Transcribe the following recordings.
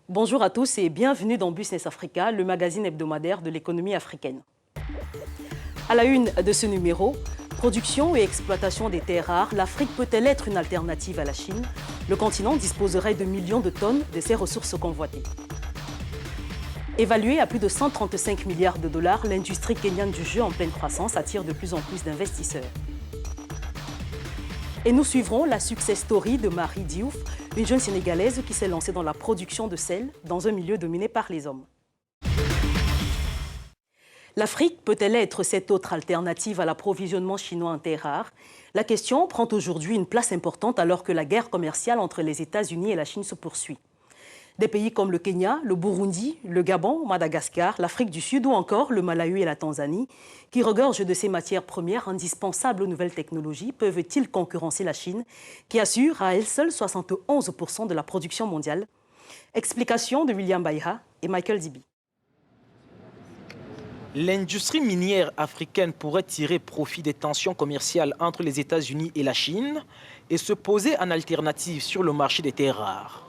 Bonjour à tous et bienvenue dans Business Africa, le magazine hebdomadaire de l'économie africaine. À la une de ce numéro, production et exploitation des terres rares, l'Afrique peut-elle être une alternative à la Chine? Le continent disposerait de millions de tonnes de ces ressources convoitées. Évaluée à plus de 135 milliards de dollars, l'industrie kenyane du jeu en pleine croissance attire de plus en plus d'investisseurs. Et nous suivrons la success story de Marie Diouf, une jeune Sénégalaise qui s'est lancée dans la production de sel dans un milieu dominé par les hommes. L'Afrique peut-elle être cette autre alternative à l'approvisionnement chinois en terres rares? La question prend aujourd'hui une place importante alors que la guerre commerciale entre les États-Unis et la Chine se poursuit. Des pays comme le Kenya, le Burundi, le Gabon, Madagascar, l'Afrique du Sud ou encore le Malawi et la Tanzanie, qui regorgent de ces matières premières indispensables aux nouvelles technologies, peuvent-ils concurrencer la Chine, qui assure à elle seule 71% de la production mondiale? Explication de William Baïha et Michael Dibi. L'industrie minière africaine pourrait tirer profit des tensions commerciales entre les États-Unis et la Chine et se poser en alternative sur le marché des terres rares.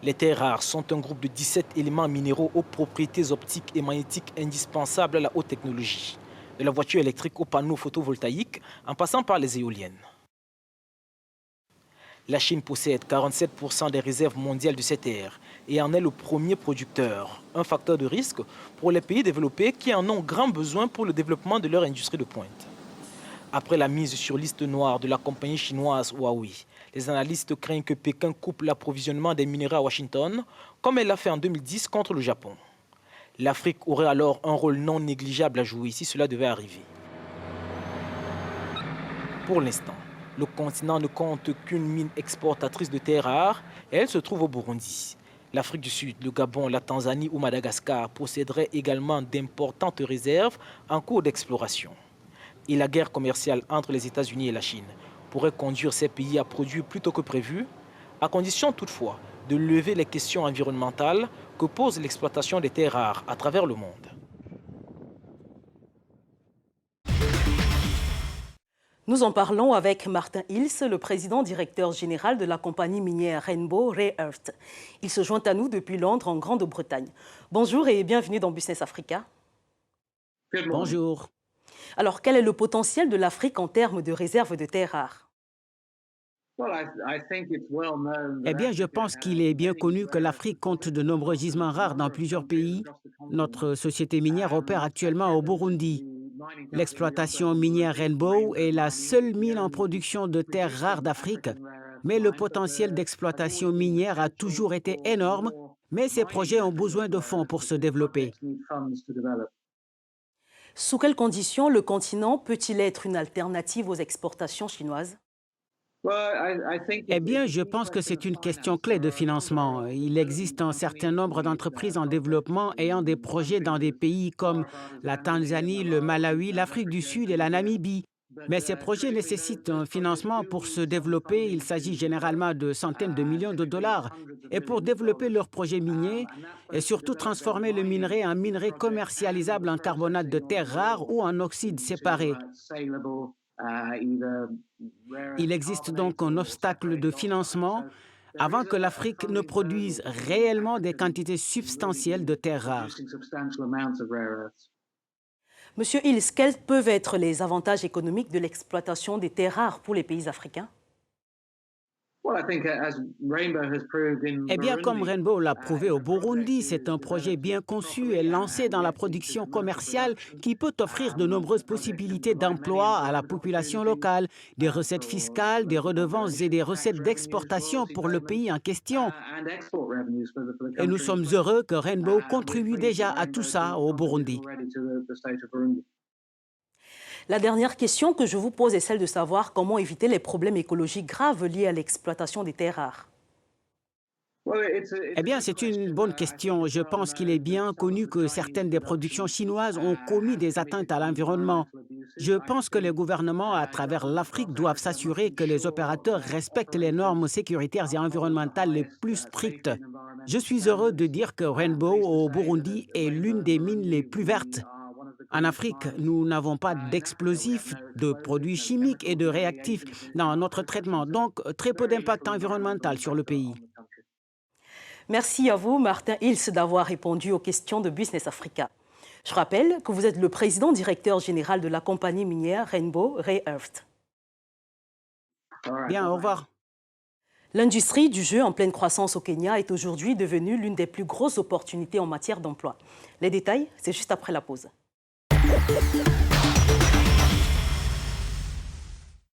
Les terres rares sont un groupe de 17 éléments minéraux aux propriétés optiques et magnétiques indispensables à la haute technologie, de la voiture électrique aux panneaux photovoltaïques en passant par les éoliennes. La Chine possède 47% des réserves mondiales de ces terres et en est le premier producteur, un facteur de risque pour les pays développés qui en ont grand besoin pour le développement de leur industrie de pointe. Après la mise sur liste noire de la compagnie chinoise Huawei, les analystes craignent que Pékin coupe l'approvisionnement des minerais à Washington, comme elle l'a fait en 2010 contre le Japon. L'Afrique aurait alors un rôle non négligeable à jouer si cela devait arriver. Pour l'instant, le continent ne compte qu'une mine exportatrice de terres rares et elle se trouve au Burundi. L'Afrique du Sud, le Gabon, la Tanzanie ou Madagascar posséderaient également d'importantes réserves en cours d'exploration. Et la guerre commerciale entre les États-Unis et la Chine pourrait conduire ces pays à produire plus tôt que prévu, à condition toutefois de lever les questions environnementales que pose l'exploitation des terres rares à travers le monde. Nous en parlons avec Martin Hills, le président directeur général de la compagnie minière Rainbow Rare Earth. Il se joint à nous depuis Londres, en Grande-Bretagne. Bonjour et bienvenue dans Business Africa. Bonjour. Alors, quel est le potentiel de l'Afrique en termes de réserves de terres rares? Eh bien, je pense qu'il est bien connu que l'Afrique compte de nombreux gisements rares dans plusieurs pays. Notre société minière opère actuellement au Burundi. L'exploitation minière Rainbow est la seule mine en production de terres rares d'Afrique, mais le potentiel d'exploitation minière a toujours été énorme, mais ces projets ont besoin de fonds pour se développer. Sous quelles conditions le continent peut-il être une alternative aux exportations chinoises? Eh bien, je pense que c'est une question clé de financement. Il existe un certain nombre d'entreprises en développement ayant des projets dans des pays comme la Tanzanie, le Malawi, l'Afrique du Sud et la Namibie. Mais ces projets nécessitent un financement pour se développer. Il s'agit généralement de centaines de millions de dollars. Et pour développer leurs projets miniers et surtout transformer le minerai en minerai commercialisable en carbonate de terre rare ou en oxyde séparé. Il existe donc un obstacle de financement avant que l'Afrique ne produise réellement des quantités substantielles de terres rares. Monsieur Hills, quels peuvent être les avantages économiques de l'exploitation des terres rares pour les pays africains? Eh bien, comme Rainbow l'a prouvé au Burundi, c'est un projet bien conçu et lancé dans la production commerciale qui peut offrir de nombreuses possibilités d'emploi à la population locale, des recettes fiscales, des redevances et des recettes d'exportation pour le pays en question. Et nous sommes heureux que Rainbow contribue déjà à tout ça au Burundi. La dernière question que je vous pose est celle de savoir comment éviter les problèmes écologiques graves liés à l'exploitation des terres rares. Eh bien, c'est une bonne question. Je pense qu'il est bien connu que certaines des productions chinoises ont commis des atteintes à l'environnement. Je pense que les gouvernements à travers l'Afrique doivent s'assurer que les opérateurs respectent les normes sécuritaires et environnementales les plus strictes. Je suis heureux de dire que Rainbow au Burundi est l'une des mines les plus vertes. En Afrique, nous n'avons pas d'explosifs, de produits chimiques et de réactifs dans notre traitement, donc très peu d'impact environnemental sur le pays. Merci à vous, Martin Hills, d'avoir répondu aux questions de Business Africa. Je rappelle que vous êtes le président directeur général de la compagnie minière Rainbow Rare Earth. Bien, au revoir. L'industrie du jeu en pleine croissance au Kenya est aujourd'hui devenue l'une des plus grosses opportunités en matière d'emploi. Les détails, c'est juste après la pause.